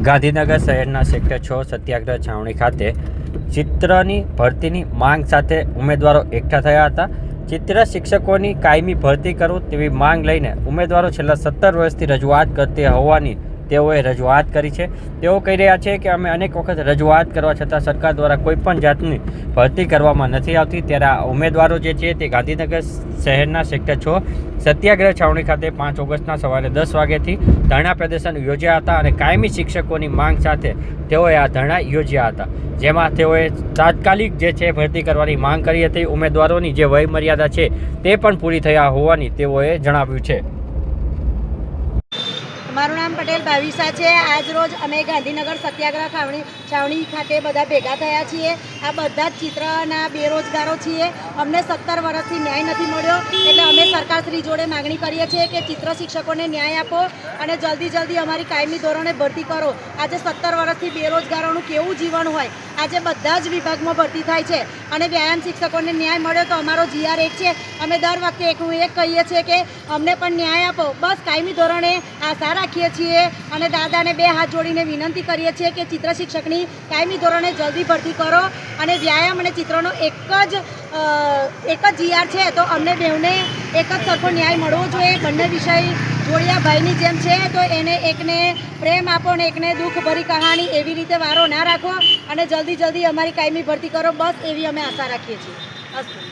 ગાંધીનગર શહેરના સેક્ટર 6 સત્યાગ્રહ છાવણી ખાતે ચિત્રની ભરતીની માંગ સાથે ઉમેદવારો એકઠા થયા હતા। ચિત્ર શિક્ષકોની કાયમી ભરતી કરો તેવી માંગ લઈને ઉમેદવારો છેલ્લા 17 વર્ષથી રજૂઆત કરતી હોવાની તેઓએ રજૂઆત કરી છે। તેઓ કહી રહ્યા છે કે અમે અનેક વખત રજૂઆત કરવા છતાં સરકાર દ્વારા કોઈપણ જાતની ભરતી કરવામાં નથી આવતી। ત્યારે આ ઉમેદવારો જે છે તે ગાંધીનગર શહેરના સેક્ટર 6 સત્યાગ્રહ છાવણી ખાતે 5 ઓગસ્ટના સવારે 10 વાગ્યાથી ધરણા પ્રદર્શન યોજ્યા હતા અને કાયમી શિક્ષકોની માંગ સાથે તેઓએ આ ધરણા યોજ્યા હતા, જેમાં તેઓએ તાત્કાલિક જે છે ભરતી કરવાની માંગ કરી હતી। ઉમેદવારોની જે વય મર્યાદા છે તે પણ પૂરી થયા હોવાની તેઓએ જણાવ્યું છે। મારું નામ પટેલ ભાવિસા છે। આજ રોજ અમે ગાંધીનગર સત્યાગ્રહ છાવણી ખાતે બધા ભેગા થયા છીએ। આ બધા જ ચિત્રના બેરોજગારો છીએ। અમને 17 વર્ષથી ન્યાય નથી મળ્યો, એટલે અમે સરકારશ્રી જોડે માગણી કરીએ છીએ કે ચિત્ર શિક્ષકોને ન્યાય આપો અને જલ્દી અમારી કાયમી ધોરણે ભરતી કરો। આજે 17 વર્ષથી બેરોજગારોનું કેવું જીવન હોય, આજે બધા જ વિભાગમાં ભરતી થાય છે અને વ્યાયામ શિક્ષકોને ન્યાય મળ્યો તો અમારો GR 1 છે। અમે દર વખતે એક કહીએ છીએ કે અમને પણ ન્યાય આપો, બસ કાયમી ધોરણે આશા રાખીએ છીએ અને દાદાને 2 હાથ જોડીને વિનંતી કરીએ છીએ કે ચિત્ર શિક્ષકની કાયમી ધોરણે જલ્દી ભરતી કરો અને વ્યાયામ અને ચિત્રનો એક જ GR છે તો અમને બેઉને એક જ સરખો ન્યાય મળવો જોઈએ। બંને વિષય જોડિયા ભાઈની જેમ છે તો એને એકને પ્રેમ આપો અને એકને દુઃખ ભરી કહાણી, એવી રીતે વારો ના રાખો અને જલ્દી અમારી કાયમી ભરતી કરો, બસ એવી અમે આશા રાખીએ છીએ। અસ્તુ।